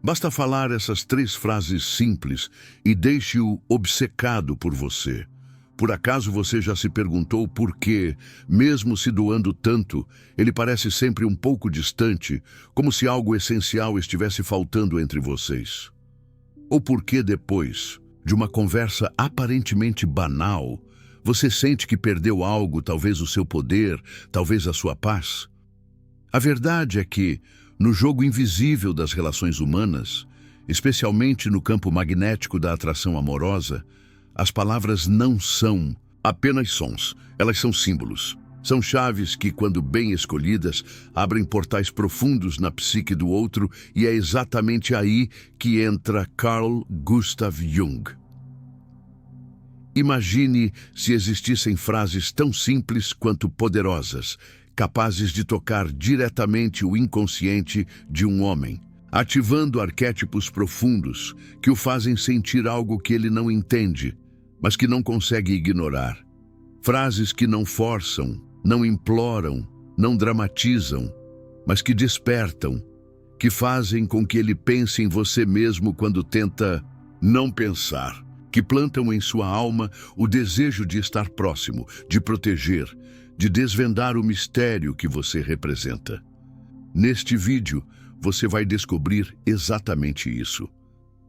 Basta falar essas 3 frases simples e deixe-o obcecado por você. Por acaso você já se perguntou por que, mesmo se doando tanto, ele parece sempre um pouco distante, como se algo essencial estivesse faltando entre vocês? Ou por que depois de uma conversa aparentemente banal, você sente que perdeu algo, talvez o seu poder, talvez a sua paz? A verdade é que, no jogo invisível das relações humanas, especialmente no campo magnético da atração amorosa, as palavras não são apenas sons, elas são símbolos. São chaves que, quando bem escolhidas, abrem portais profundos na psique do outro, e é exatamente aí que entra Carl Gustav Jung. Imagine se existissem frases tão simples quanto poderosas, capazes de tocar diretamente o inconsciente de um homem, ativando arquétipos profundos que o fazem sentir algo que ele não entende, mas que não consegue ignorar. Frases que não forçam, não imploram, não dramatizam, mas que despertam, que fazem com que ele pense em você mesmo quando tenta não pensar, que plantam em sua alma o desejo de estar próximo, de proteger, de desvendar o mistério que você representa. Neste vídeo, você vai descobrir exatamente isso.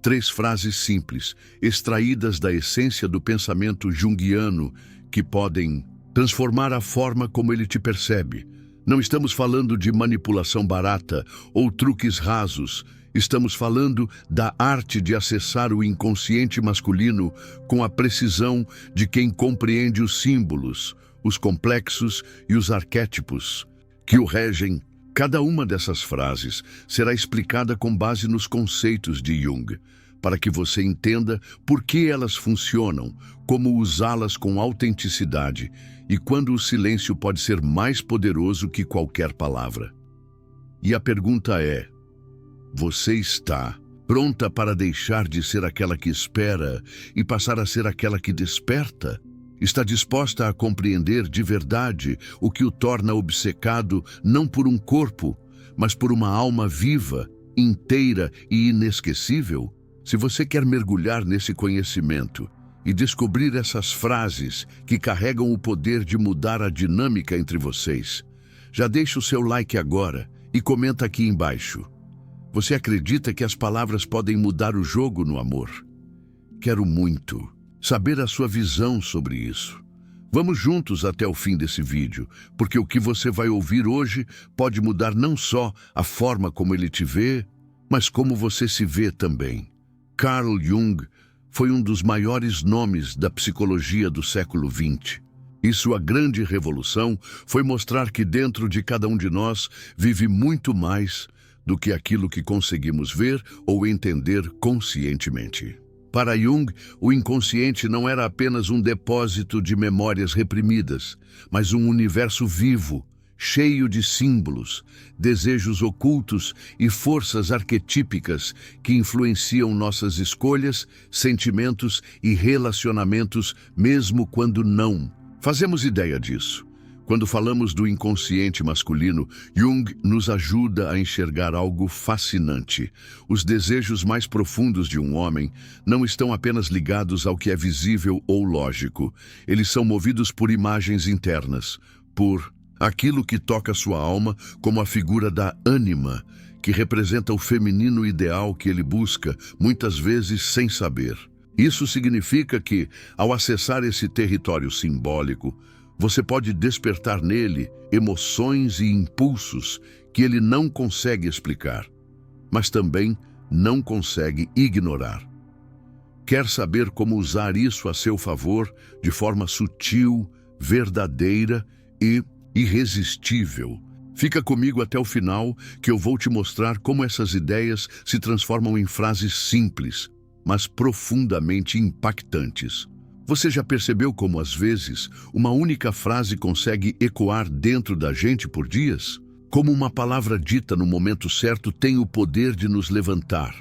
3 frases simples, extraídas da essência do pensamento junguiano, que podem transformar a forma como ele te percebe. Não estamos falando de manipulação barata ou truques rasos. Estamos falando da arte de acessar o inconsciente masculino com a precisão de quem compreende os símbolos, os complexos e os arquétipos que o regem. Cada uma dessas frases será explicada com base nos conceitos de Jung, para que você entenda por que elas funcionam, como usá-las com autenticidade e quando o silêncio pode ser mais poderoso que qualquer palavra. E a pergunta é: você está pronta para deixar de ser aquela que espera e passar a ser aquela que desperta? Está disposta a compreender de verdade o que o torna obcecado não por um corpo, mas por uma alma viva, inteira e inesquecível? Se você quer mergulhar nesse conhecimento e descobrir essas frases que carregam o poder de mudar a dinâmica entre vocês, já deixa o seu like agora e comenta aqui embaixo. Você acredita que as palavras podem mudar o jogo no amor? Quero muito saber a sua visão sobre isso. Vamos juntos até o fim desse vídeo, porque o que você vai ouvir hoje pode mudar não só a forma como ele te vê, mas como você se vê também. Carl Jung foi um dos maiores nomes da psicologia do século XX. E sua grande revolução foi mostrar que dentro de cada um de nós vive muito mais do que aquilo que conseguimos ver ou entender conscientemente. Para Jung, o inconsciente não era apenas um depósito de memórias reprimidas, mas um universo vivo, cheio de símbolos, desejos ocultos e forças arquetípicas que influenciam nossas escolhas, sentimentos e relacionamentos, mesmo quando não fazemos ideia disso. Quando falamos do inconsciente masculino, Jung nos ajuda a enxergar algo fascinante. Os desejos mais profundos de um homem não estão apenas ligados ao que é visível ou lógico. Eles são movidos por imagens internas, por aquilo que toca sua alma, como a figura da ânima, que representa o feminino ideal que ele busca, muitas vezes sem saber. Isso significa que, ao acessar esse território simbólico, você pode despertar nele emoções e impulsos que ele não consegue explicar, mas também não consegue ignorar. Quer saber como usar isso a seu favor de forma sutil, verdadeira e irresistível? Fica comigo até o final, que eu vou te mostrar como essas ideias se transformam em frases simples, mas profundamente impactantes. Você já percebeu como, às vezes, uma única frase consegue ecoar dentro da gente por dias? Como uma palavra dita no momento certo tem o poder de nos levantar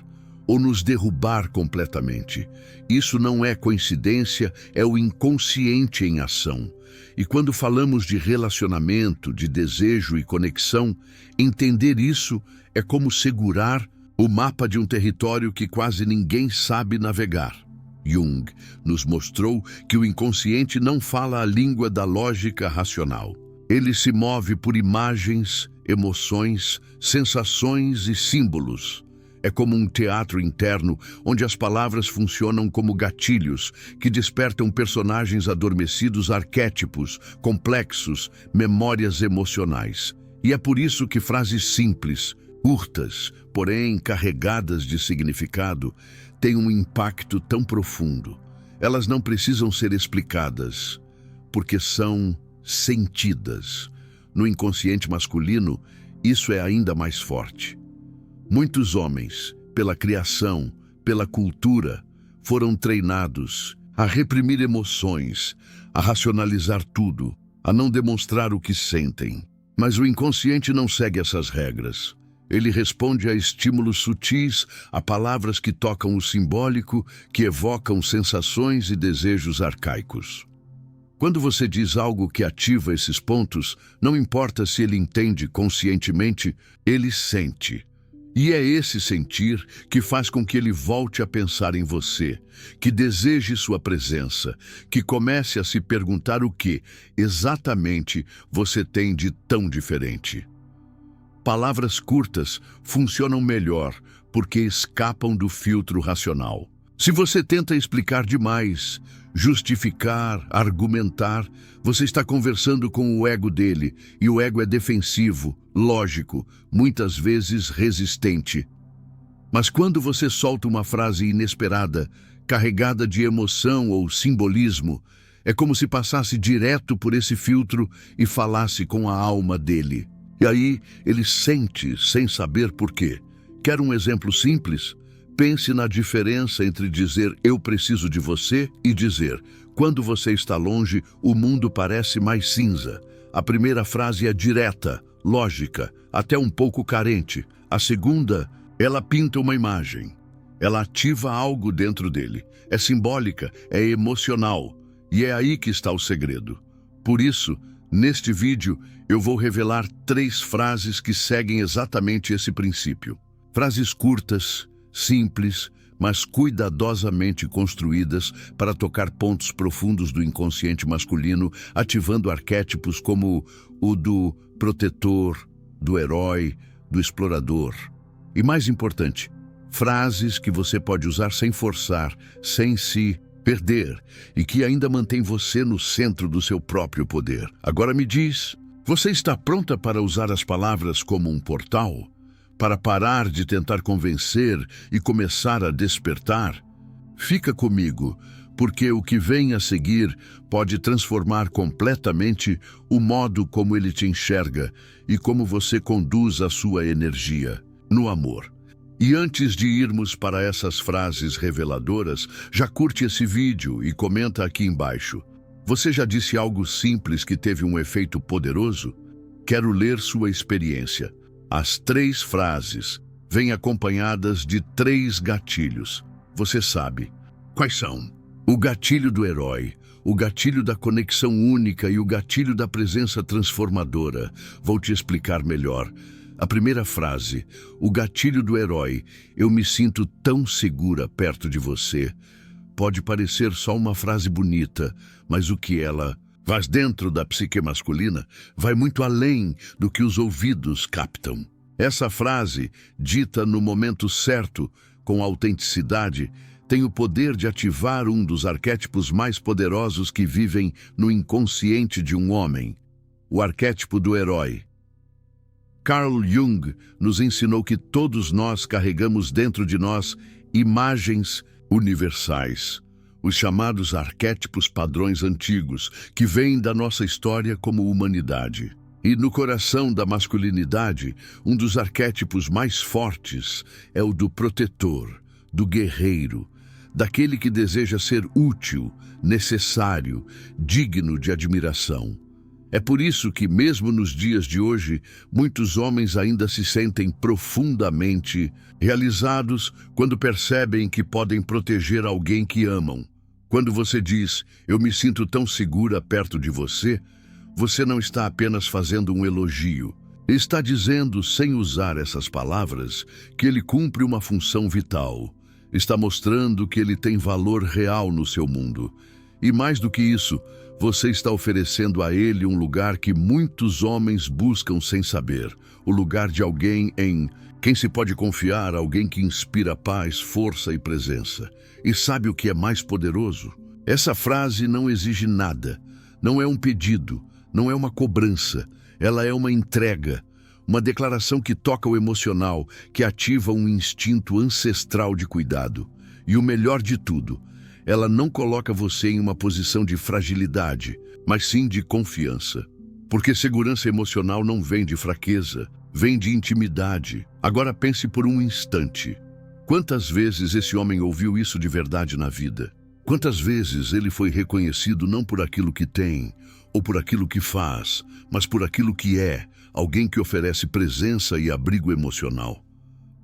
ou nos derrubar completamente. Isso não é coincidência, é o inconsciente em ação. E quando falamos de relacionamento, de desejo e conexão, entender isso é como segurar o mapa de um território que quase ninguém sabe navegar. Jung nos mostrou que o inconsciente não fala a língua da lógica racional. Ele se move por imagens, emoções, sensações e símbolos. É como um teatro interno onde as palavras funcionam como gatilhos que despertam personagens adormecidos, arquétipos, complexos, memórias emocionais. E é por isso que frases simples, curtas, porém carregadas de significado, têm um impacto tão profundo. Elas não precisam ser explicadas, porque são sentidas. No inconsciente masculino, isso é ainda mais forte. Muitos homens, pela criação, pela cultura, foram treinados a reprimir emoções, a racionalizar tudo, a não demonstrar o que sentem. Mas o inconsciente não segue essas regras. Ele responde a estímulos sutis, a palavras que tocam o simbólico, que evocam sensações e desejos arcaicos. Quando você diz algo que ativa esses pontos, não importa se ele entende conscientemente, ele sente. E é esse sentir que faz com que ele volte a pensar em você, que deseje sua presença, que comece a se perguntar o que, exatamente, você tem de tão diferente. Palavras curtas funcionam melhor porque escapam do filtro racional. Se você tenta explicar demais, justificar, argumentar, você está conversando com o ego dele, e o ego é defensivo, lógico, muitas vezes resistente. Mas quando você solta uma frase inesperada, carregada de emoção ou simbolismo, é como se passasse direto por esse filtro e falasse com a alma dele. E aí ele sente sem saber por quê. Quer um exemplo simples? Pense na diferença entre dizer "eu preciso de você" e dizer "quando você está longe, o mundo parece mais cinza". A primeira frase é direta, lógica, até um pouco carente. A segunda, ela pinta uma imagem. Ela ativa algo dentro dele. É simbólica, é emocional. E é aí que está o segredo. Por isso, neste vídeo, eu vou revelar 3 frases que seguem exatamente esse princípio. Frases curtas, simples, mas cuidadosamente construídas para tocar pontos profundos do inconsciente masculino, ativando arquétipos como o do protetor, do herói, do explorador. E mais importante, frases que você pode usar sem forçar, sem se perder, e que ainda mantém você no centro do seu próprio poder. Agora me diz, você está pronta para usar as palavras como um portal? Para parar de tentar convencer e começar a despertar? Fica comigo, porque o que vem a seguir pode transformar completamente o modo como ele te enxerga e como você conduz a sua energia no amor. E antes de irmos para essas frases reveladoras, já curte esse vídeo e comenta aqui embaixo. Você já disse algo simples que teve um efeito poderoso? Quero ler sua experiência. As 3 frases vêm acompanhadas de 3 gatilhos. Você sabe quais são? O gatilho do herói, o gatilho da conexão única e o gatilho da presença transformadora. Vou te explicar melhor. A primeira frase, o gatilho do herói, eu me sinto tão segura perto de você. Pode parecer só uma frase bonita, mas o que ela faz dentro da psique masculina vai muito além do que os ouvidos captam. Essa frase, dita no momento certo, com autenticidade, tem o poder de ativar um dos arquétipos mais poderosos que vivem no inconsciente de um homem, o arquétipo do herói. Carl Jung nos ensinou que todos nós carregamos dentro de nós imagens universais, os chamados arquétipos padrões antigos, que vêm da nossa história como humanidade. E no coração da masculinidade, um dos arquétipos mais fortes é o do protetor, do guerreiro, daquele que deseja ser útil, necessário, digno de admiração. É por isso que, mesmo nos dias de hoje, muitos homens ainda se sentem profundamente realizados quando percebem que podem proteger alguém que amam. Quando você diz, eu me sinto tão segura perto de você, você não está apenas fazendo um elogio. Está dizendo, sem usar essas palavras, que ele cumpre uma função vital. Está mostrando que ele tem valor real no seu mundo. E mais do que isso, você está oferecendo a ele um lugar que muitos homens buscam sem saber. O lugar de alguém em quem se pode confiar, alguém que inspira paz, força e presença. E sabe o que é mais poderoso? Essa frase não exige nada. Não é um pedido, não é uma cobrança. Ela é uma entrega, uma declaração que toca o emocional, que ativa um instinto ancestral de cuidado. E o melhor de tudo, ela não coloca você em uma posição de fragilidade, mas sim de confiança. Porque segurança emocional não vem de fraqueza, vem de intimidade. Agora pense por um instante. Quantas vezes esse homem ouviu isso de verdade na vida? Quantas vezes ele foi reconhecido não por aquilo que tem, ou por aquilo que faz, mas por aquilo que é, alguém que oferece presença e abrigo emocional?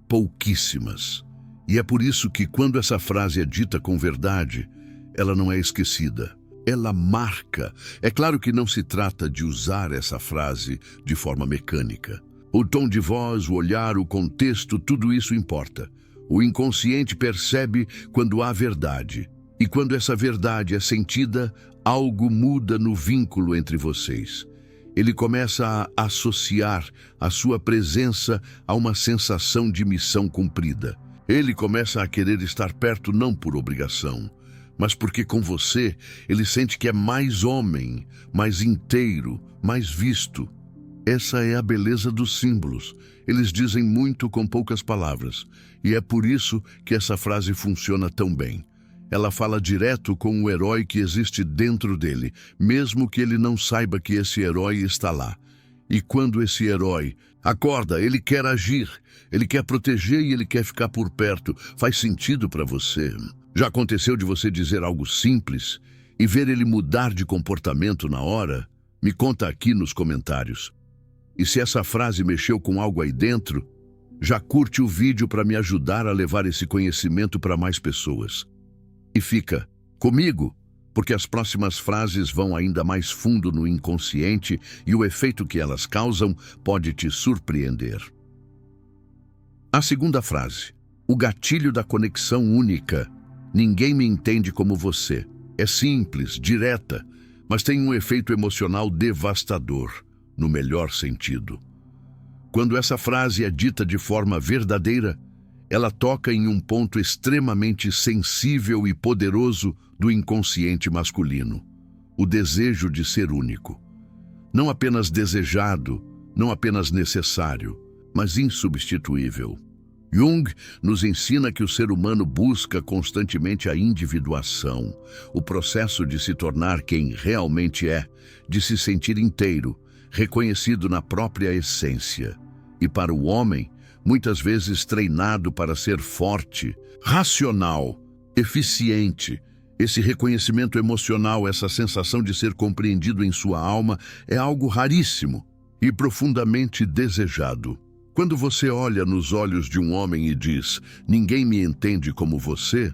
Pouquíssimas. E é por isso que quando essa frase é dita com verdade, ela não é esquecida. Ela marca. É claro que não se trata de usar essa frase de forma mecânica. O tom de voz, o olhar, o contexto, tudo isso importa. O inconsciente percebe quando há verdade. E quando essa verdade é sentida, algo muda no vínculo entre vocês. Ele começa a associar a sua presença a uma sensação de missão cumprida. Ele começa a querer estar perto não por obrigação, mas porque com você ele sente que é mais homem, mais inteiro, mais visto. Essa é a beleza dos símbolos. Eles dizem muito com poucas palavras, e é por isso que essa frase funciona tão bem. Ela fala direto com o herói que existe dentro dele, mesmo que ele não saiba que esse herói está lá. E quando esse herói acorda, ele quer agir, ele quer proteger e ele quer ficar por perto. Faz sentido para você? Já aconteceu de você dizer algo simples e ver ele mudar de comportamento na hora? Me conta aqui nos comentários. E se essa frase mexeu com algo aí dentro, já curte o vídeo para me ajudar a levar esse conhecimento para mais pessoas. E fica comigo, porque as próximas frases vão ainda mais fundo no inconsciente e o efeito que elas causam pode te surpreender. A segunda frase, o gatilho da conexão única. Ninguém me entende como você. É simples, direta, mas tem um efeito emocional devastador, no melhor sentido. Quando essa frase é dita de forma verdadeira, ela toca em um ponto extremamente sensível e poderoso do inconsciente masculino, o desejo de ser único. Não apenas desejado, não apenas necessário, mas insubstituível. Jung nos ensina que o ser humano busca constantemente a individuação, o processo de se tornar quem realmente é, de se sentir inteiro, reconhecido na própria essência. E para o homem, muitas vezes treinado para ser forte, racional, eficiente. Esse reconhecimento emocional, essa sensação de ser compreendido em sua alma é algo raríssimo e profundamente desejado. Quando você olha nos olhos de um homem e diz, ninguém me entende como você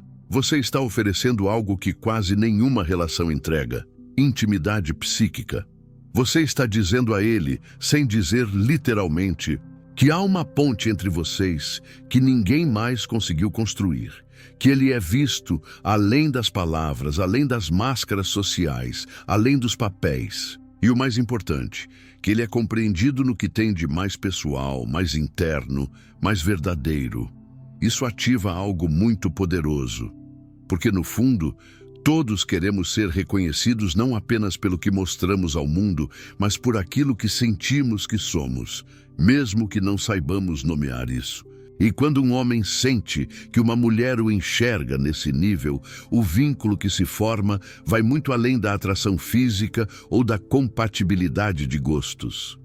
está oferecendo algo que quase nenhuma relação entrega, intimidade psíquica. Você está dizendo a ele, sem dizer literalmente, que há uma ponte entre vocês que ninguém mais conseguiu construir, que ele é visto além das palavras, além das máscaras sociais, além dos papéis. E o mais importante, que ele é compreendido no que tem de mais pessoal, mais interno, mais verdadeiro. Isso ativa algo muito poderoso, porque no fundo, todos queremos ser reconhecidos não apenas pelo que mostramos ao mundo, mas por aquilo que sentimos que somos, mesmo que não saibamos nomear isso. E quando um homem sente que uma mulher o enxerga nesse nível, o vínculo que se forma vai muito além da atração física ou da compatibilidade de gostos.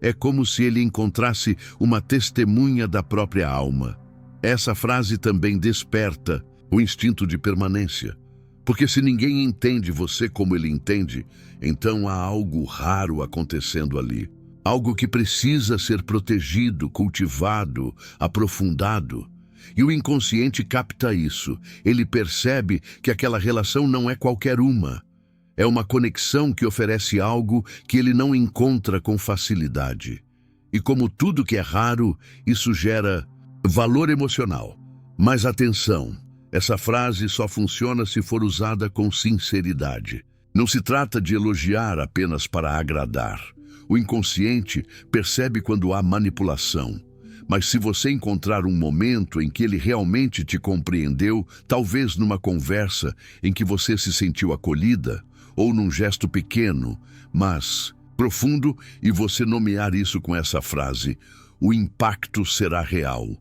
É como se ele encontrasse uma testemunha da própria alma. Essa frase também desperta o instinto de permanência. Porque se ninguém entende você como ele entende, então há algo raro acontecendo ali. Algo que precisa ser protegido, cultivado, aprofundado. E o inconsciente capta isso. Ele percebe que aquela relação não é qualquer uma. É uma conexão que oferece algo que ele não encontra com facilidade. E como tudo que é raro, isso gera valor emocional. Mas atenção, essa frase só funciona se for usada com sinceridade. Não se trata de elogiar apenas para agradar. O inconsciente percebe quando há manipulação. Mas se você encontrar um momento em que ele realmente te compreendeu, talvez numa conversa em que você se sentiu acolhida, ou num gesto pequeno, mas profundo, e você nomear isso com essa frase, o impacto será real.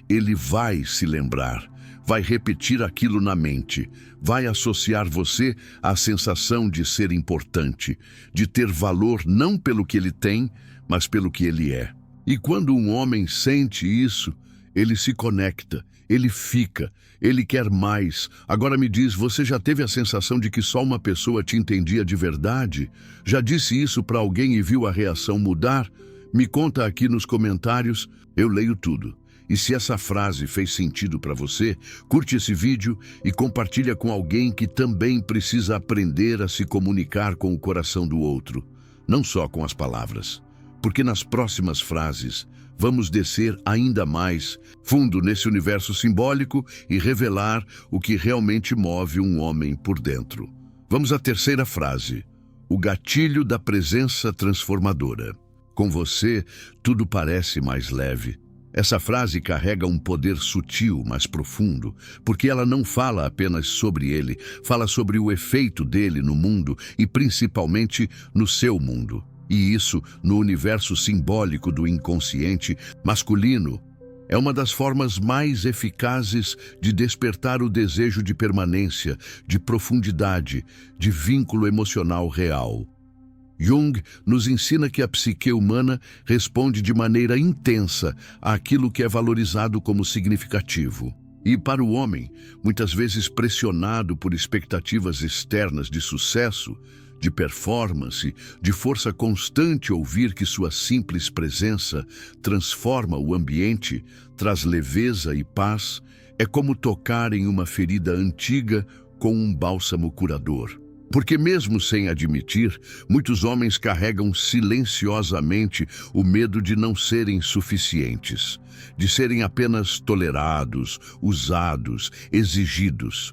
Ele vai se lembrar, vai repetir aquilo na mente, vai associar você à sensação de ser importante, de ter valor não pelo que ele tem, mas pelo que ele é. E quando um homem sente isso, ele se conecta, ele fica, ele quer mais. Agora me diz, você já teve a sensação de que só uma pessoa te entendia de verdade? Já disse isso para alguém e viu a reação mudar? Me conta aqui nos comentários, eu leio tudo. E se essa frase fez sentido para você, curte esse vídeo e compartilha com alguém que também precisa aprender a se comunicar com o coração do outro, não só com as palavras. Porque nas próximas frases, vamos descer ainda mais fundo nesse universo simbólico e revelar o que realmente move um homem por dentro. Vamos à terceira frase, o gatilho da presença transformadora. Com você, tudo parece mais leve. Essa frase carrega um poder sutil, mas profundo, porque ela não fala apenas sobre ele, fala sobre o efeito dele no mundo e principalmente no seu mundo. E isso, no universo simbólico do inconsciente masculino, é uma das formas mais eficazes de despertar o desejo de permanência, de profundidade, de vínculo emocional real. Jung nos ensina que a psique humana responde de maneira intensa àquilo que é valorizado como significativo. E para o homem, muitas vezes pressionado por expectativas externas de sucesso, de performance, de força constante, ouvir que sua simples presença transforma o ambiente, traz leveza e paz, é como tocar em uma ferida antiga com um bálsamo curador. Porque mesmo sem admitir, muitos homens carregam silenciosamente o medo de não serem suficientes, de serem apenas tolerados, usados, exigidos.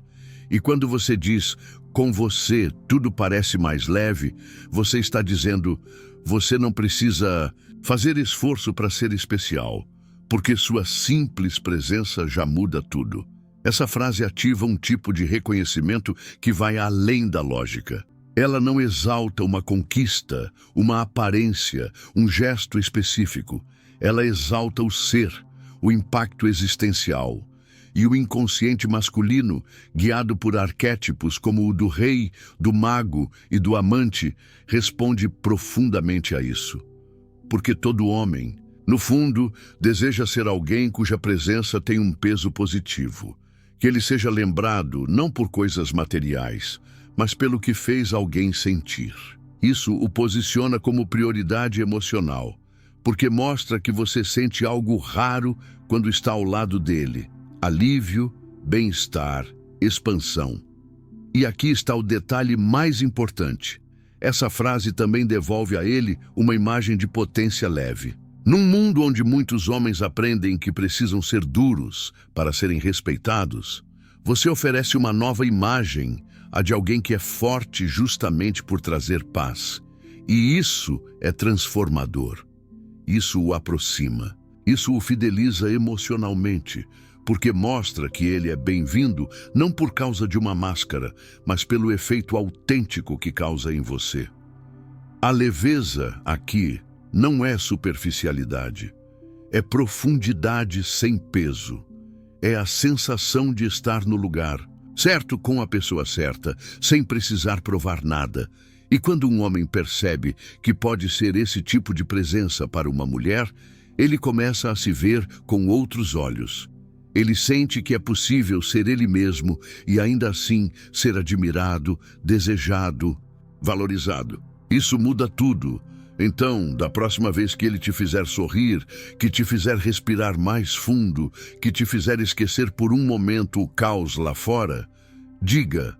E quando você diz, com você tudo parece mais leve, você está dizendo, você não precisa fazer esforço para ser especial, porque sua simples presença já muda tudo. Essa frase ativa um tipo de reconhecimento que vai além da lógica. Ela não exalta uma conquista, uma aparência, um gesto específico. Ela exalta o ser, o impacto existencial. E o inconsciente masculino, guiado por arquétipos como o do rei, do mago e do amante, responde profundamente a isso. Porque todo homem, no fundo, deseja ser alguém cuja presença tem um peso positivo. Que ele seja lembrado não por coisas materiais, mas pelo que fez alguém sentir. Isso o posiciona como prioridade emocional, porque mostra que você sente algo raro quando está ao lado dele. Alívio, bem-estar, expansão. E aqui está o detalhe mais importante. Essa frase também devolve a ele uma imagem de potência leve. Num mundo onde muitos homens aprendem que precisam ser duros para serem respeitados, você oferece uma nova imagem, a de alguém que é forte justamente por trazer paz. E isso é transformador. Isso o aproxima. Isso o fideliza emocionalmente, porque mostra que ele é bem-vindo não por causa de uma máscara, mas pelo efeito autêntico que causa em você. A leveza aqui não é superficialidade, é profundidade sem peso. É a sensação de estar no lugar, certo, com a pessoa certa, sem precisar provar nada. E quando um homem percebe que pode ser esse tipo de presença para uma mulher, ele começa a se ver com outros olhos. Ele sente que é possível ser ele mesmo e ainda assim ser admirado, desejado, valorizado. Isso muda tudo. Então, da próxima vez que ele te fizer sorrir, que te fizer respirar mais fundo, que te fizer esquecer por um momento o caos lá fora, diga,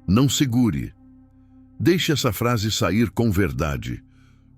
não segure. Deixe essa frase sair com verdade.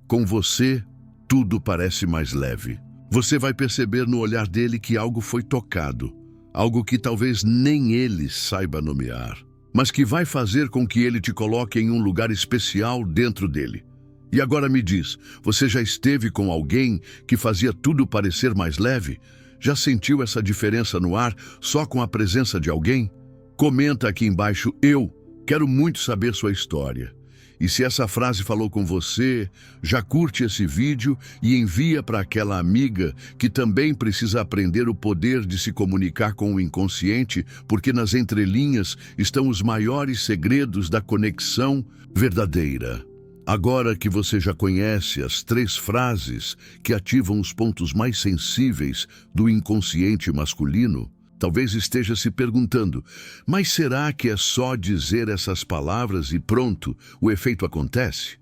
Com você, tudo parece mais leve. Você vai perceber no olhar dele que algo foi tocado, algo que talvez nem ele saiba nomear, mas que vai fazer com que ele te coloque em um lugar especial dentro dele. E agora me diz, você já esteve com alguém que fazia tudo parecer mais leve? Já sentiu essa diferença no ar só com a presença de alguém? Comenta aqui embaixo, eu quero muito saber sua história. E se essa frase falou com você, já curte esse vídeo e envia para aquela amiga que também precisa aprender o poder de se comunicar com o inconsciente, porque nas entrelinhas estão os maiores segredos da conexão verdadeira. Agora que você já conhece as 3 frases que ativam os pontos mais sensíveis do inconsciente masculino, talvez esteja se perguntando, mas será que é só dizer essas palavras e pronto, o efeito acontece?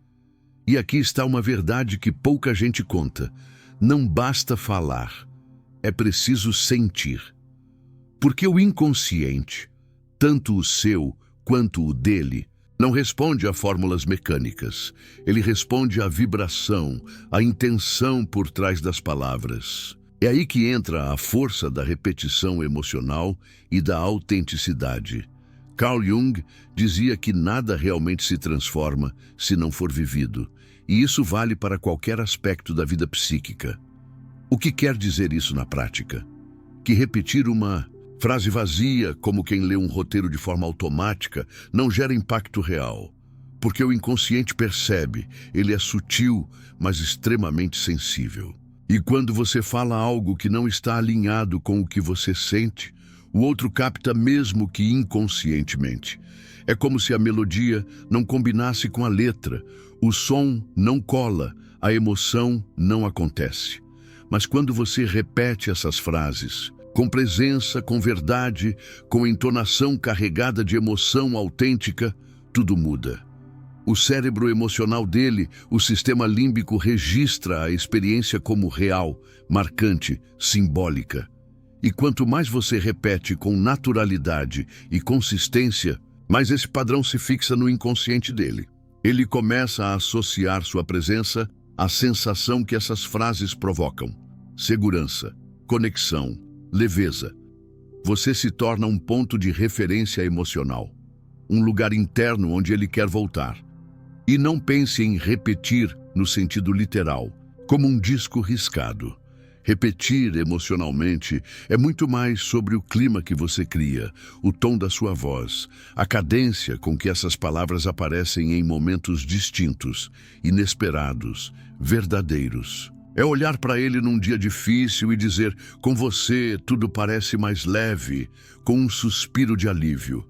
E aqui está uma verdade que pouca gente conta. Não basta falar, é preciso sentir. Porque o inconsciente, tanto o seu quanto o dele, não responde a fórmulas mecânicas. Ele responde à vibração, à intenção por trás das palavras. É aí que entra a força da repetição emocional e da autenticidade. Carl Jung dizia que nada realmente se transforma se não for vivido, e isso vale para qualquer aspecto da vida psíquica. O que quer dizer isso na prática? Que repetir uma frase vazia, como quem lê um roteiro de forma automática, não gera impacto real, porque o inconsciente percebe, ele é sutil, mas extremamente sensível. E quando você fala algo que não está alinhado com o que você sente, o outro capta mesmo que inconscientemente. É como se a melodia não combinasse com a letra, o som não cola, a emoção não acontece. Mas quando você repete essas frases, com presença, com verdade, com entonação carregada de emoção autêntica, tudo muda. O cérebro emocional dele, o sistema límbico, registra a experiência como real, marcante, simbólica. E quanto mais você repete com naturalidade e consistência, mais esse padrão se fixa no inconsciente dele. Ele começa a associar sua presença à sensação que essas frases provocam: segurança, conexão, leveza. Você se torna um ponto de referência emocional, um lugar interno onde ele quer voltar. E não pense em repetir no sentido literal, como um disco riscado. Repetir emocionalmente é muito mais sobre o clima que você cria, o tom da sua voz, a cadência com que essas palavras aparecem em momentos distintos, inesperados, verdadeiros. É olhar para ele num dia difícil e dizer, com você tudo parece mais leve, com um suspiro de alívio.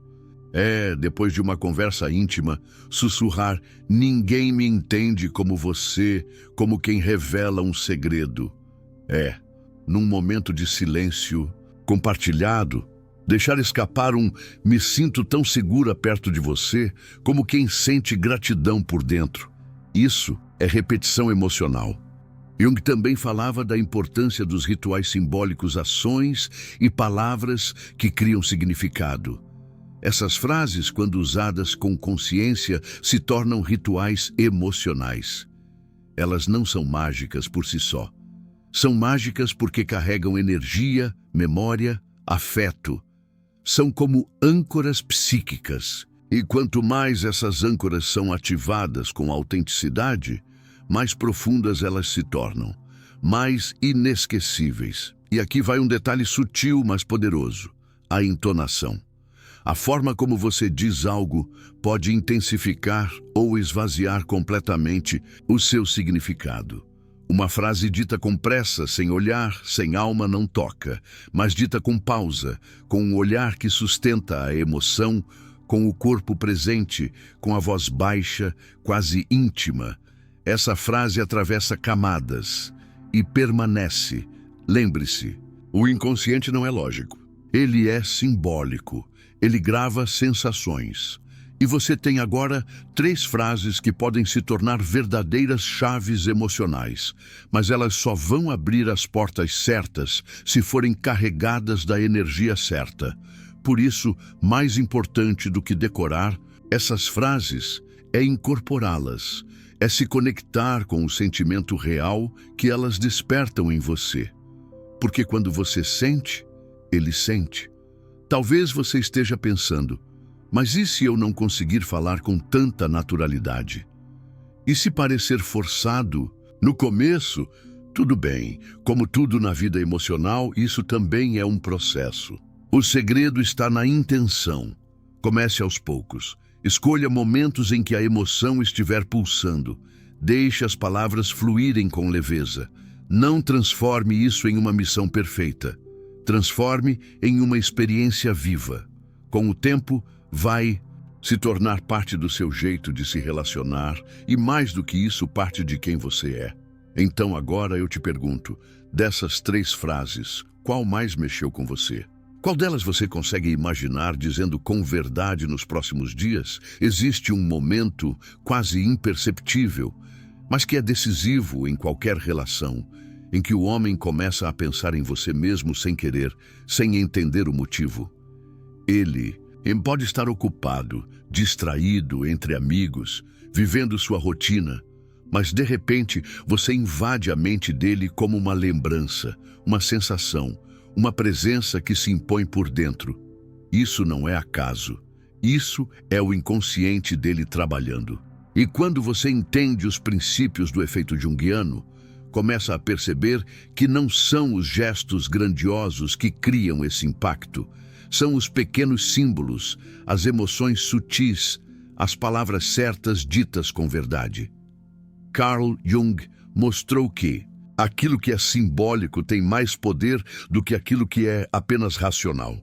Depois de uma conversa íntima, sussurrar, ninguém me entende como você, como quem revela um segredo. Num momento de silêncio compartilhado, deixar escapar um me sinto tão segura perto de você, como quem sente gratidão por dentro. Isso é repetição emocional. Jung também falava da importância dos rituais simbólicos, ações e palavras que criam significado. Essas frases, quando usadas com consciência, se tornam rituais emocionais. Elas não são mágicas por si só. São mágicas porque carregam energia, memória, afeto. São como âncoras psíquicas. E quanto mais essas âncoras são ativadas com autenticidade, mais profundas elas se tornam, mais inesquecíveis. E aqui vai um detalhe sutil, mas poderoso: a entonação. A forma como você diz algo pode intensificar ou esvaziar completamente o seu significado. Uma frase dita com pressa, sem olhar, sem alma, não toca, mas dita com pausa, com um olhar que sustenta a emoção, com o corpo presente, com a voz baixa, quase íntima. Essa frase atravessa camadas e permanece. Lembre-se, o inconsciente não é lógico. Ele é simbólico. Ele grava sensações. E você tem agora 3 frases que podem se tornar verdadeiras chaves emocionais, mas elas só vão abrir as portas certas se forem carregadas da energia certa. Por isso, mais importante do que decorar essas frases é incorporá-las. é se conectar com o sentimento real que elas despertam em você. Porque quando você sente, ele sente. Talvez você esteja pensando, mas e se eu não conseguir falar com tanta naturalidade? E se parecer forçado? No começo, tudo bem. Como tudo na vida emocional, isso também é um processo. O segredo está na intenção. Comece aos poucos. Escolha momentos em que a emoção estiver pulsando. Deixe as palavras fluírem com leveza. Não transforme isso em uma missão perfeita. Transforme em uma experiência viva. Com o tempo, vai se tornar parte do seu jeito de se relacionar e, mais do que isso, parte de quem você é. Então agora eu te pergunto, dessas 3 frases, qual mais mexeu com você? Qual delas você consegue imaginar dizendo com verdade nos próximos dias? Existe um momento quase imperceptível, mas que é decisivo em qualquer relação, em que o homem começa a pensar em você mesmo sem querer, sem entender o motivo. Ele pode estar ocupado, distraído entre amigos, vivendo sua rotina, mas de repente você invade a mente dele como uma lembrança, uma sensação, uma presença que se impõe por dentro. Isso não é acaso. Isso é o inconsciente dele trabalhando. E quando você entende os princípios do efeito junguiano, começa a perceber que não são os gestos grandiosos que criam esse impacto. São os pequenos símbolos, as emoções sutis, as palavras certas ditas com verdade. Carl Jung mostrou que aquilo que é simbólico tem mais poder do que aquilo que é apenas racional.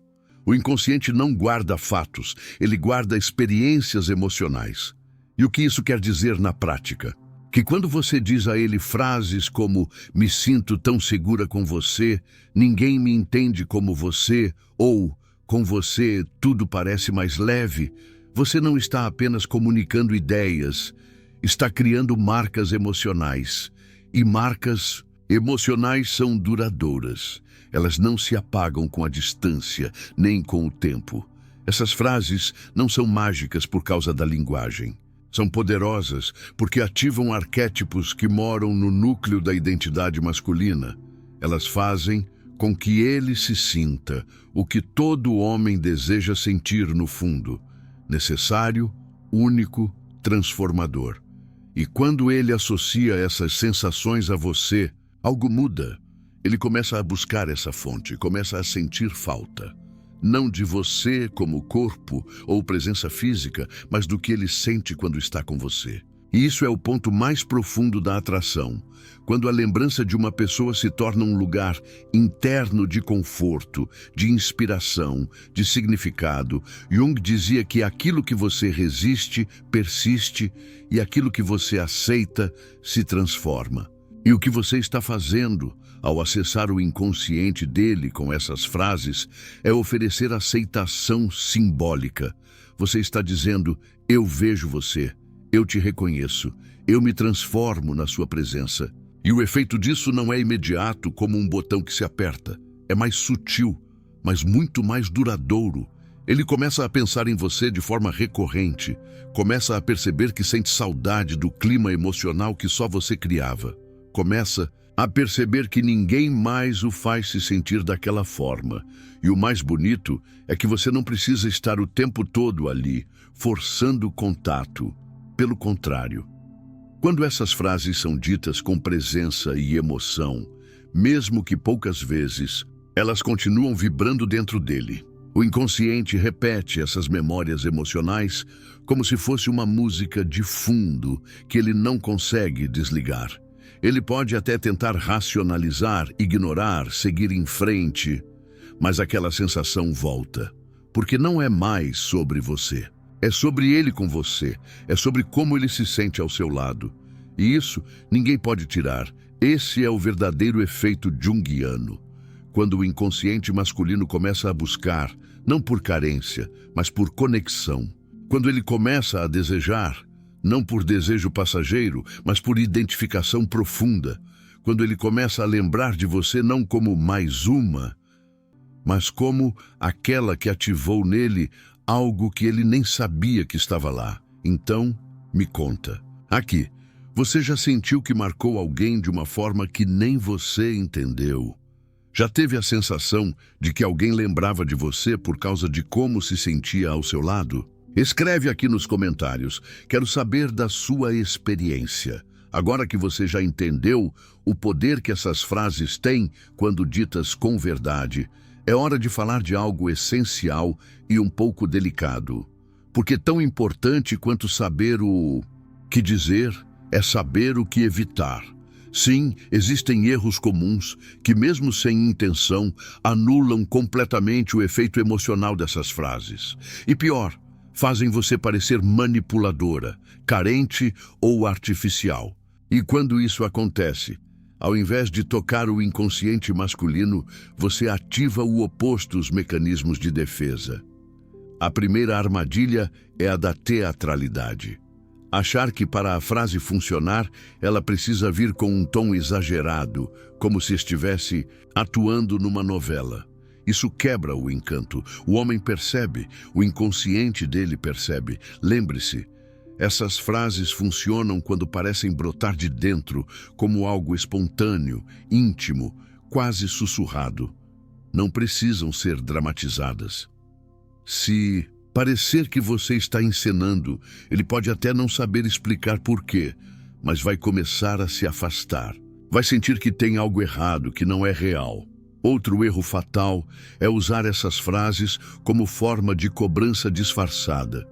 O inconsciente não guarda fatos, ele guarda experiências emocionais. E o que isso quer dizer na prática? Que quando você diz a ele frases como "me sinto tão segura com você", "ninguém me entende como você", ou "com você tudo parece mais leve", você não está apenas comunicando ideias, está criando marcas emocionais. E marcas emocionais são duradouras. Elas não se apagam com a distância, nem com o tempo. Essas frases não são mágicas por causa da linguagem. São poderosas porque ativam arquétipos que moram no núcleo da identidade masculina. Elas fazem com que ele se sinta o que todo homem deseja sentir no fundo: necessário, único, transformador. E quando ele associa essas sensações a você, algo muda. Ele começa a buscar essa fonte, começa a sentir falta. Não de você como corpo ou presença física, mas do que ele sente quando está com você. E isso é o ponto mais profundo da atração. Quando a lembrança de uma pessoa se torna um lugar interno de conforto, de inspiração, de significado, Jung dizia que aquilo que você resiste, persiste, e aquilo que você aceita, se transforma. E o que você está fazendo ao acessar o inconsciente dele com essas frases é oferecer aceitação simbólica. Você está dizendo: eu vejo você, eu te reconheço, eu me transformo na sua presença. E o efeito disso não é imediato como um botão que se aperta. É mais sutil, mas muito mais duradouro. Ele começa a pensar em você de forma recorrente, começa a perceber que sente saudade do clima emocional que só você criava. Começa a perceber que ninguém mais o faz se sentir daquela forma. E o mais bonito é que você não precisa estar o tempo todo ali, forçando o contato. Pelo contrário, quando essas frases são ditas com presença e emoção, mesmo que poucas vezes, elas continuam vibrando dentro dele. O inconsciente repete essas memórias emocionais como se fosse uma música de fundo que ele não consegue desligar. Ele pode até tentar racionalizar, ignorar, seguir em frente, mas aquela sensação volta, porque não é mais sobre você. É sobre ele com você, é sobre como ele se sente ao seu lado. E isso ninguém pode tirar. Esse é o verdadeiro efeito junguiano. Quando o inconsciente masculino começa a buscar, não por carência, mas por conexão. Quando ele começa a desejar, não por desejo passageiro, mas por identificação profunda. Quando ele começa a lembrar de você não como mais uma, mas como aquela que ativou nele algo que ele nem sabia que estava lá. Então, me conta. Aqui, Você já sentiu que marcou alguém de uma forma que nem você entendeu? Já teve a sensação de que alguém lembrava de você por causa de como se sentia ao seu lado? Escreve aqui nos comentários. Quero saber da sua experiência. Agora que você já entendeu o poder que essas frases têm quando ditas com verdade, é hora de falar de algo essencial e um pouco delicado. Porque tão importante quanto saber o que dizer é saber o que evitar. Sim, existem erros comuns que, mesmo sem intenção, anulam completamente o efeito emocional dessas frases. E pior, fazem você parecer manipuladora, carente ou artificial. E quando isso acontece, ao invés de tocar o inconsciente masculino, você ativa o oposto dos mecanismos de defesa. A primeira armadilha é a da teatralidade. Achar que para a frase funcionar, ela precisa vir com um tom exagerado, como se estivesse atuando numa novela. Isso quebra o encanto. O homem percebe, o inconsciente dele percebe. Lembre-se, essas frases funcionam quando parecem brotar de dentro, como algo espontâneo, íntimo, quase sussurrado. Não precisam ser dramatizadas. Se parecer que você está encenando, ele pode até não saber explicar por quê, mas vai começar a se afastar. Vai sentir que tem algo errado, que não é real. Outro erro fatal é usar essas frases como forma de cobrança disfarçada.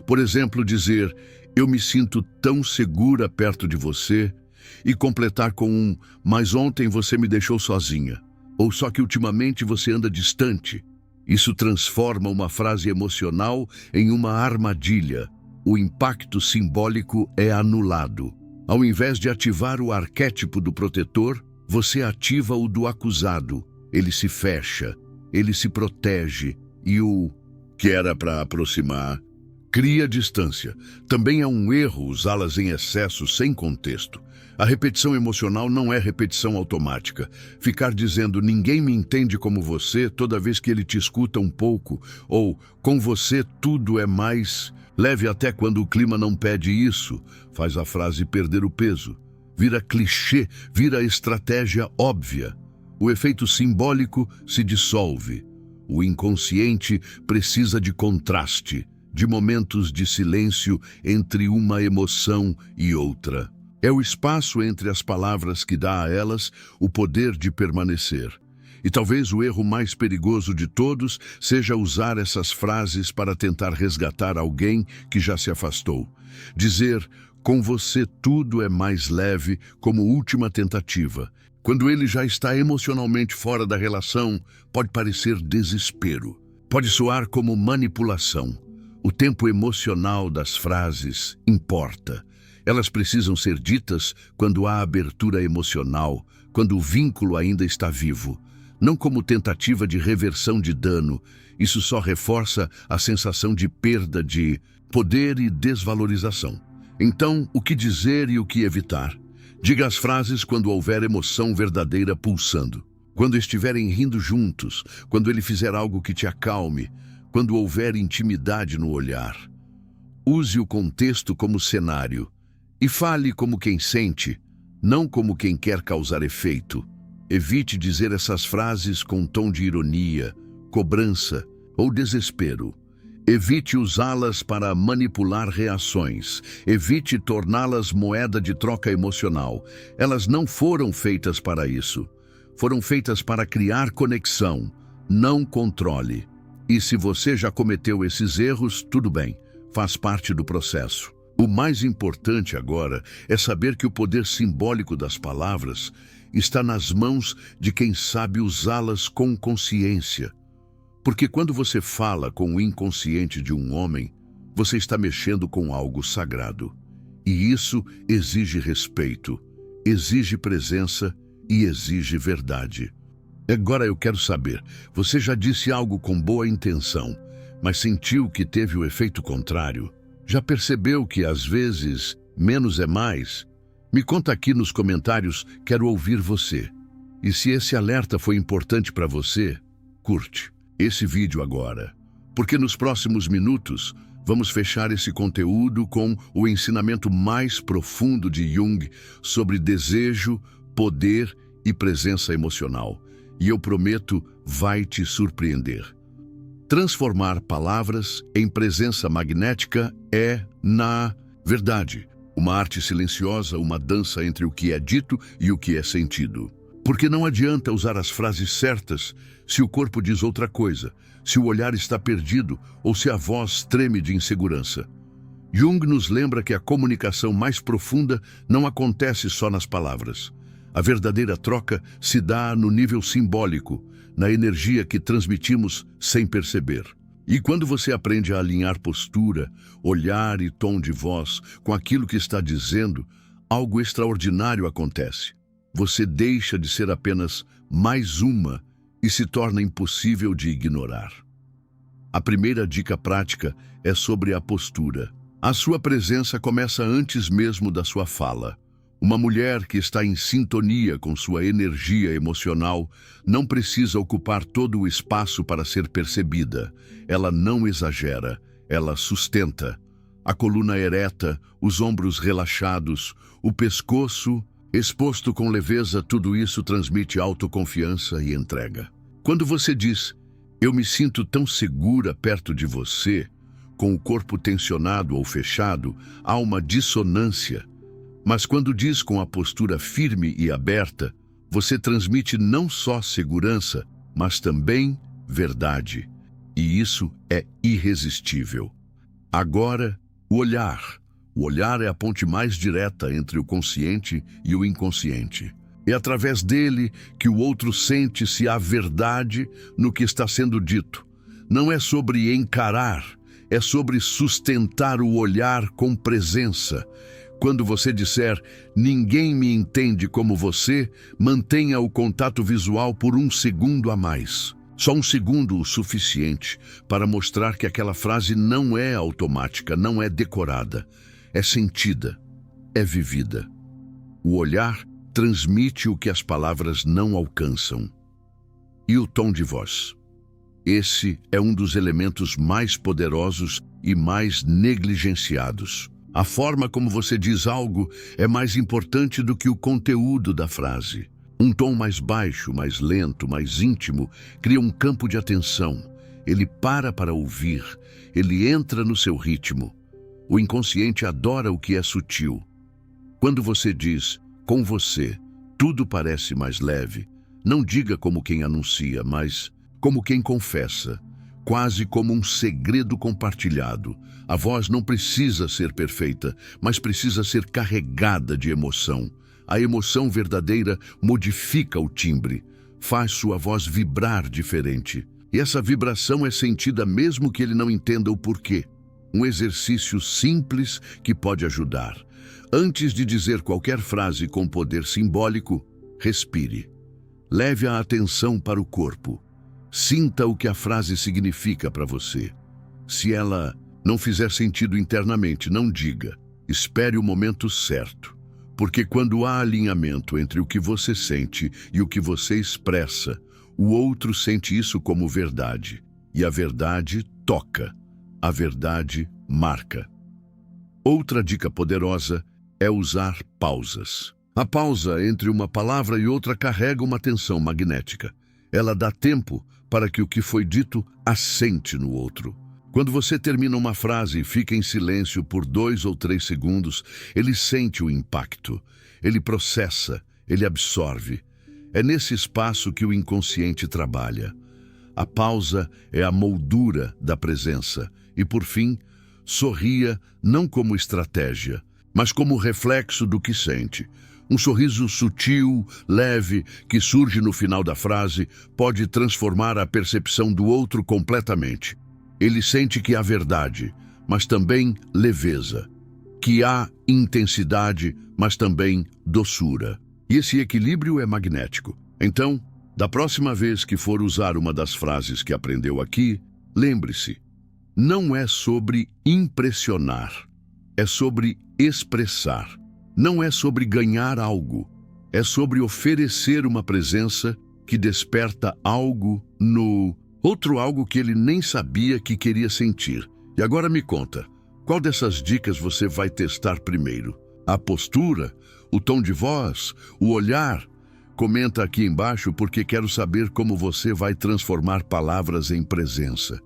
Por exemplo, dizer, eu me sinto tão segura perto de você, e completar com um, mas ontem você me deixou sozinha. Ou só que ultimamente você anda distante. Isso transforma uma frase emocional em uma armadilha. O impacto simbólico é anulado. Ao invés de ativar o arquétipo do protetor, você ativa o do acusado. Ele se fecha, ele se protege e o que era para aproximar cria distância. Também é um erro usá-las em excesso sem contexto. A repetição emocional não é repetição automática. Ficar dizendo ninguém me entende como você toda vez que ele te escuta um pouco, ou com você tudo é mais leve até quando o clima não pede isso, faz a frase perder o peso. Vira clichê, vira estratégia óbvia. O efeito simbólico se dissolve. O inconsciente precisa de contraste, de momentos de silêncio entre uma emoção e outra. É o espaço entre as palavras que dá a elas o poder de permanecer. E talvez o erro mais perigoso de todos seja usar essas frases para tentar resgatar alguém que já se afastou. Dizer, com você tudo é mais leve, como última tentativa. Quando ele já está emocionalmente fora da relação, pode parecer desespero. Pode soar como manipulação. O tempo emocional das frases importa. Elas precisam ser ditas quando há abertura emocional, quando o vínculo ainda está vivo. Não como tentativa de reversão de dano. Isso só reforça a sensação de perda de poder e desvalorização. Então, o que dizer e o que evitar? Diga as frases quando houver emoção verdadeira pulsando. Quando estiverem rindo juntos, quando ele fizer algo que te acalme, quando houver intimidade no olhar. Use o contexto como cenário. E fale como quem sente, não como quem quer causar efeito. Evite dizer essas frases com tom de ironia, cobrança ou desespero. Evite usá-las para manipular reações. Evite torná-las moeda de troca emocional. Elas não foram feitas para isso. Foram feitas para criar conexão, não controle. E se você já cometeu esses erros, tudo bem, faz parte do processo. O mais importante agora é saber que o poder simbólico das palavras está nas mãos de quem sabe usá-las com consciência. Porque quando você fala com o inconsciente de um homem, você está mexendo com algo sagrado. E isso exige respeito, exige presença e exige verdade. Agora eu quero saber, você já disse algo com boa intenção, mas sentiu que teve o efeito contrário? Já percebeu que, às vezes, menos é mais? Me conta aqui nos comentários, quero ouvir você. E se esse alerta foi importante para você, curte esse vídeo agora. Porque nos próximos minutos, vamos fechar esse conteúdo com o ensinamento mais profundo de Jung sobre desejo, poder e presença emocional. E eu prometo, vai te surpreender. Transformar palavras em presença magnética é, na verdade, uma arte silenciosa, uma dança entre o que é dito e o que é sentido. Porque não adianta usar as frases certas se o corpo diz outra coisa, se o olhar está perdido ou se a voz treme de insegurança. Jung nos lembra que a comunicação mais profunda não acontece só nas palavras. A verdadeira troca se dá no nível simbólico, na energia que transmitimos sem perceber. E quando você aprende a alinhar postura, olhar e tom de voz com aquilo que está dizendo, algo extraordinário acontece. Você deixa de ser apenas mais uma e se torna impossível de ignorar. A primeira dica prática é sobre a postura. A sua presença começa antes mesmo da sua fala. Uma mulher que está em sintonia com sua energia emocional não precisa ocupar todo o espaço para ser percebida. Ela não exagera, ela sustenta. A coluna ereta, os ombros relaxados, o pescoço exposto com leveza, tudo isso transmite autoconfiança e entrega. Quando você diz, eu me sinto tão segura perto de você, com o corpo tensionado ou fechado, há uma dissonância. Mas quando diz com a postura firme e aberta, você transmite não só segurança, mas também verdade. E isso é irresistível. Agora, o olhar. O olhar é a ponte mais direta entre o consciente e o inconsciente. É através dele que o outro sente se há verdade no que está sendo dito. Não é sobre encarar, é sobre sustentar o olhar com presença. Quando você disser, ninguém me entende como você, mantenha o contato visual por 1 segundo a mais. Só 1 segundo o suficiente para mostrar que aquela frase não é automática, não é decorada. É sentida, é vivida. O olhar transmite o que as palavras não alcançam. E o tom de voz? Esse é um dos elementos mais poderosos e mais negligenciados. A forma como você diz algo é mais importante do que o conteúdo da frase. Um tom mais baixo, mais lento, mais íntimo, cria um campo de atenção. Ele para ouvir, ele entra no seu ritmo. O inconsciente adora o que é sutil. Quando você diz, com você, tudo parece mais leve, não diga como quem anuncia, mas como quem confessa, quase como um segredo compartilhado. A voz não precisa ser perfeita, mas precisa ser carregada de emoção. A emoção verdadeira modifica o timbre, faz sua voz vibrar diferente. E essa vibração é sentida mesmo que ele não entenda o porquê. Um exercício simples que pode ajudar. Antes de dizer qualquer frase com poder simbólico, respire. Leve a atenção para o corpo. Sinta o que a frase significa para você. Se ela não fizer sentido internamente, não diga. Espere o momento certo. Porque quando há alinhamento entre o que você sente e o que você expressa, o outro sente isso como verdade. E a verdade toca. A verdade marca. Outra dica poderosa é usar pausas. A pausa entre uma palavra e outra carrega uma tensão magnética. Ela dá tempo para que o que foi dito assente no outro. Quando você termina uma frase e fica em silêncio por 2 ou 3 segundos, ele sente o impacto, ele processa, ele absorve. É nesse espaço que o inconsciente trabalha. A pausa é a moldura da presença. E, por fim, sorria não como estratégia, mas como reflexo do que sente. Um sorriso sutil, leve, que surge no final da frase, pode transformar a percepção do outro completamente. Ele sente que há verdade, mas também leveza. Que há intensidade, mas também doçura. E esse equilíbrio é magnético. Então, da próxima vez que for usar uma das frases que aprendeu aqui, lembre-se, não é sobre impressionar, é sobre expressar. Não é sobre ganhar algo, é sobre oferecer uma presença que desperta algo no outro, algo que ele nem sabia que queria sentir. E agora me conta, qual dessas dicas você vai testar primeiro? A postura? O tom de voz? O olhar? Comenta aqui embaixo porque quero saber como você vai transformar palavras em presença.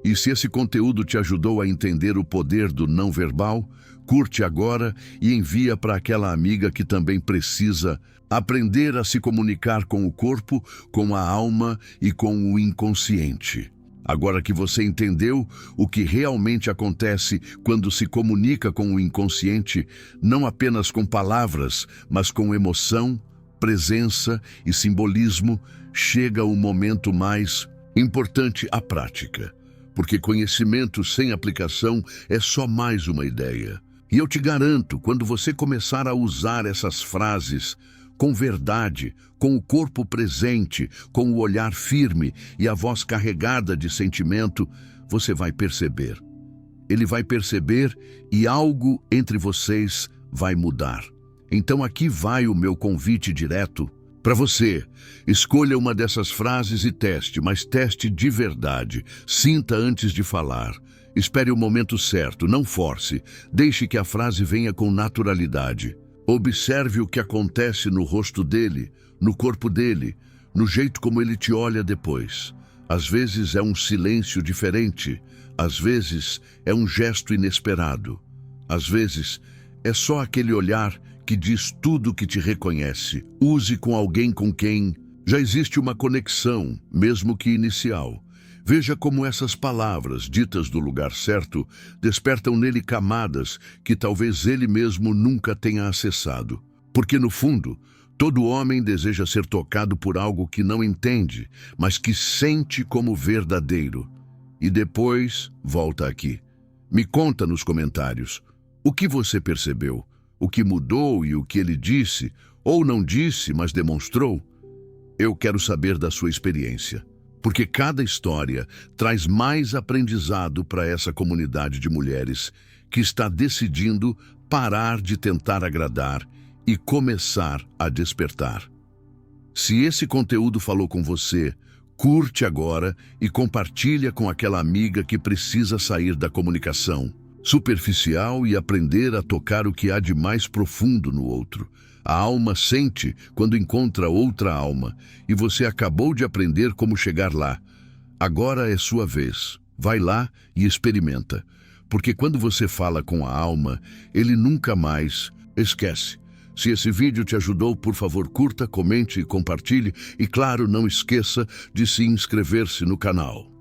E se esse conteúdo te ajudou a entender o poder do não verbal, curte agora e envia para aquela amiga que também precisa aprender a se comunicar com o corpo, com a alma e com o inconsciente. Agora que você entendeu o que realmente acontece quando se comunica com o inconsciente, não apenas com palavras, mas com emoção, presença e simbolismo, chega o momento mais importante, a prática. Porque conhecimento sem aplicação é só mais uma ideia. E eu te garanto, quando você começar a usar essas frases com verdade, com o corpo presente, com o olhar firme e a voz carregada de sentimento, você vai perceber. Ele vai perceber e algo entre vocês vai mudar. Então aqui vai o meu convite direto para você. Escolha uma dessas frases e teste, mas teste de verdade. Sinta antes de falar. Espere o momento certo, não force. Deixe que a frase venha com naturalidade. Observe o que acontece no rosto dele, no corpo dele, no jeito como ele te olha depois. Às vezes é um silêncio diferente, às vezes é um gesto inesperado. Às vezes é só aquele olhar que diz tudo que te reconhece. Use com alguém com quem já existe uma conexão, mesmo que inicial. Veja como essas palavras, ditas do lugar certo, despertam nele camadas que talvez ele mesmo nunca tenha acessado. Porque, no fundo, todo homem deseja ser tocado por algo que não entende, mas que sente como verdadeiro. E depois, volta aqui. Me conta nos comentários o que você percebeu, o que mudou e o que ele disse, ou não disse, mas demonstrou. Eu quero saber da sua experiência. Porque cada história traz mais aprendizado para essa comunidade de mulheres que está decidindo parar de tentar agradar e começar a despertar. Se esse conteúdo falou com você, curte agora e compartilha com aquela amiga que precisa sair da comunicação superficial e aprender a tocar o que há de mais profundo no outro. A alma sente quando encontra outra alma, e você acabou de aprender como chegar lá. Agora é sua vez. Vai lá e experimenta. Porque quando você fala com a alma, ele nunca mais esquece. Se esse vídeo te ajudou, por favor, curta, comente e compartilhe. E claro, não esqueça de se inscrever-se no canal.